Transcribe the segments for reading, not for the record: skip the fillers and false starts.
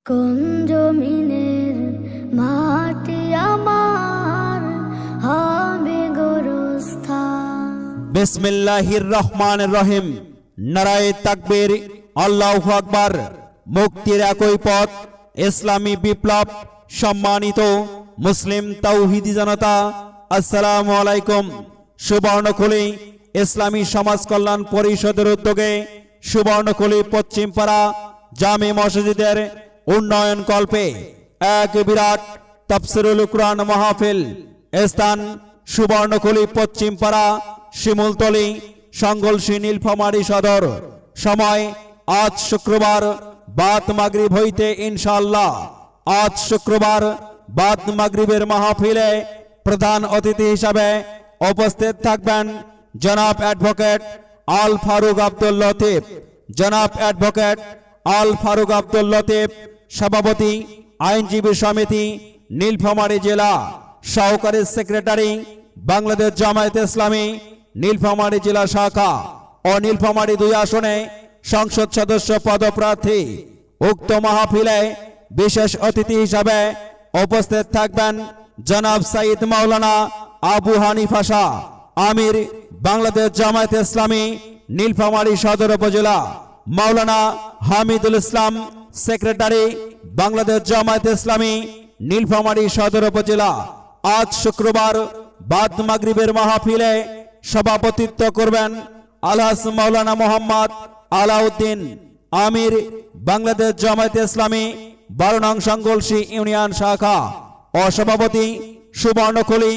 কোন জমিনের মাটি আমার হবে গোরস্থান। বিসমিল্লাহির রহমানির রহিম। নারায়ে তাকবীর, আল্লাহু আকবার। মুক্তির একই পথ, ইসলামী বিপ্লব। সম্মানিত মুসলিম তাওহীদি জনতা, আসসালামু আলাইকুম। সুবর্ণখুলি ইসলামী সমাজ কল্যাণ পরিষদের উদ্যোগে সুবর্ণখুলি পশ্চিমপাড়া জামে মসজিদের উন্নয়ন কল্পে এক বিরাট তাফসীরুল কুরআন মাহফিল। স্থান সুবর্ণখুলি পশ্চিমপাড়া, শিমুলতলী, সংগলসী, নীলফামারী সদর। সময় আজ শুক্রবার বাদ মাগরিব হইতে ইনশাআল্লাহ। আজ শুক্রবার বাদ মাগরিবের মাহফিলে প্রধান অতিথি হিসাবে উপস্থিত থাকবেন জনাব অ্যাডভোকেট আল ফারুক আব্দুল লতিফ। জনাব অ্যাডভোকেট আল ফারুক আব্দুল লতিফ, সভাপতি আইনজীবী সমিতি নীলফামারী জেলা, সহকারী সেক্রেটারি বাংলাদেশ জামায়াতে ইসলামী নীলফামারী জেলা শাখা ও নীলফামারী 2 আসনে সংসদ সদস্য পদপ্রার্থী। উক্ত মাহফিলে বিশেষ অতিথি হিসাবে উপস্থিত থাকবেন জনাব সাইদ মাওলানা আবু হানিফা শাহ, আমির বাংলাদেশ জামায়াতে ইসলামী নীলফামারী সদর উপজেলা, মাওলানা হামিদুল ইসলাম, সেক্রেটারি বাংলাদেশ জামায়াতে ইসলামী নীলফামারী সদর উপজেলা। আজ শুক্রবার বাদ মাগরিবের মাহফিলে সভাপতিত্ব করবেন আলহাজ মাওলানা মোহাম্মদ আলাউদ্দিন, আমির বাংলাদেশ জামায়াতে ইসলামী 12 নং সংগলসী ইউনিয়ন শাখা ও সভাপতি সুবর্ণখুলি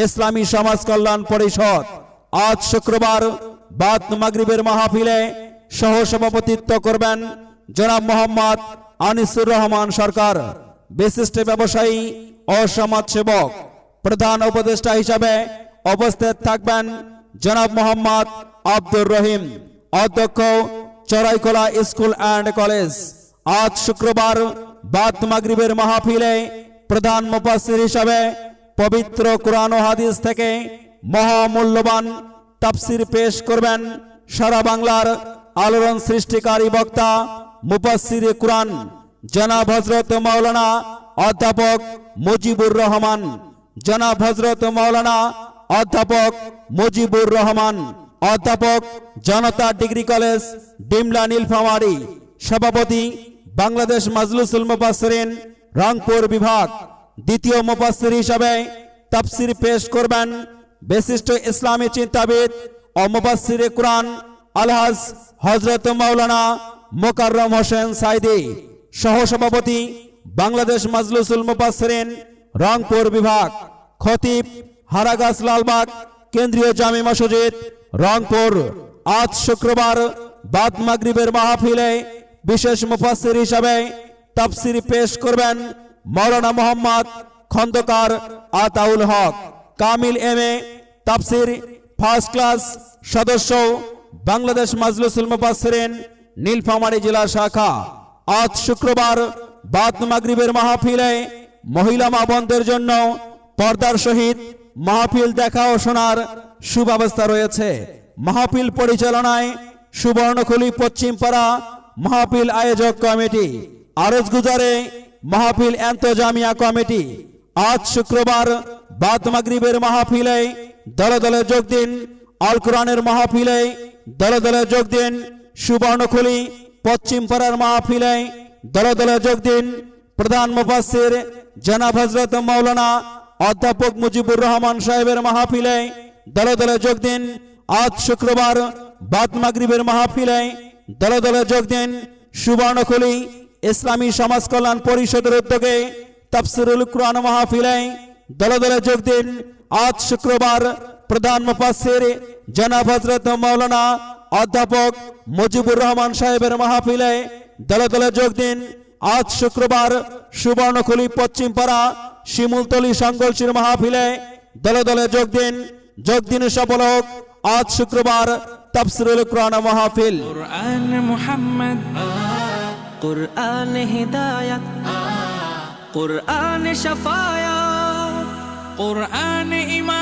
ইসলামী সমাজ কল্যাণ পরিষদ। আজ শুক্রবার বাদ মাগরিবের মাহফিলে সহ সভাপতিত্ব করবেন জনাব মোহাম্মদ আনিসুর রহমান সরকার, বিশিষ্ট ব্যবসায়ী ও সমাজসেবক। প্রধান উপদেষ্টা হিসাবে উপস্থিত থাকবেন জনাব মোহাম্মদ আব্দুর রহিম, অধ্যক্ষ চড়াইকলা স্কুল অ্যান্ড কলেজ। আজ শুক্রবার বাদ মাগরিবের মাহফিলে প্রধান মুফাসসির হিসাবে পবিত্র কোরআন ও হাদিস থেকে মহামূল্যবান তাফসীর পেশ করবেন সারা বাংলার আলোড়ন সৃষ্টিকারী বক্তা মুফাসসিরে কুরআন জনাব হযরত মাওলানা অধ্যাপক মুজিবুর রহমান। জনাব হযরত মাওলানা অধ্যাপক মুজিবুর রহমান, অধ্যাপক জনতা ডিগ্রি কলেজ, ডিমলা, নীলফামারী। সভাপতি বাংলাদেশ মাজলিসুল মুফাসসিরিন, রংপুর বিভাগ। দ্বিতীয় মুফাসসির হিসাবে তাফসীর পেশ করবেন বিশিষ্ট ইসলামী চিন্তাবিদ ও মুফাসসিরে কুরআন আলহাজ হযরত মাওলানা মোকাররম হোসেন সাইদি। সহসভাপতি বাংলাদেশ মাজলিসুল মুফাসসিরিন, রংপুর বিভাগ। খতিব হারাগাছ লালবাগ কেন্দ্রীয় জামে মসজিদ, রংপুর। আজ শুক্রবার বাদ মাগরিবের মাহফিলে বিশেষ মুফাসসির হিসাবে তাফসীর পেশ করবেন মাওলানা মোহাম্মদ খন্দকার আতাউল হক, কামিল এমএ, তাফসীর, ফার্স্ট ক্লাস সদস্য বাংলাদেশ মাজলিসুল মুফাসসিরিন নীলফামারী জেলা শাখা। আজ শুক্রবার বাদ মাগরিবের মাহফিলে মহিলা মা বোনদের জন্য পর্দার সহিত মাহফিল দেখা ও শোনার সুব্যবস্থা রয়েছে। মাহফিল পরিচালনায় সুবর্ণখুলি পশ্চিমপাড়া মাহফিল আয়োজক কমিটি, আরজ গুজারে মাহফিল এন্তজামিয়া কমিটি। আজ শুক্রবার বাদ মাগরিবের মাহফিলে দলে দলে যোগ দিন। আল কোরআনের মাহফিলে দলে দলে যোগ দিন। সুবর্ণখুলি পশ্চিমপাড়ার মাহফিলে দলে দলে যোগ দিন। প্রধান মুফাসসির জনাব হযরত মাওলানা অধ্যাপক মুজিবুর রহমান সাহেবের মাহফিলে দলে দলে যোগ দিন। আজ শুক্রবার বাদ মাগরিবের মাহফিলে দলে দলে যোগ দিন। সুবর্ণখুলি ইসলামী সমাজ কল্যাণ পরিষদের উদ্যোগে তাফসীরুল কুরআন মাহফিলে দলে দলে যোগ দিন। আজ শুক্রবার প্রধান মুফাসসির জনাব হযরত মাওলানা অধ্যাপক মুজিবুর রহমান সাহেবের মাহফিলে দলে দলে যোগ দিন। আজ শুক্রবার সুবর্ণখুলি পশ্চিমপাড়া শিমুলতলী সংগলসীর মাহফিলে দলে দলে যোগ দিন। যোগ দিন সফল হোক আজ শুক্রবার তাফসীরুল কুরআন মাহফিল। কুরআন মুহাম্মদ, কুরআন হিদায়াত, কুরআন শাফায়াত, কুরআন ঈমান।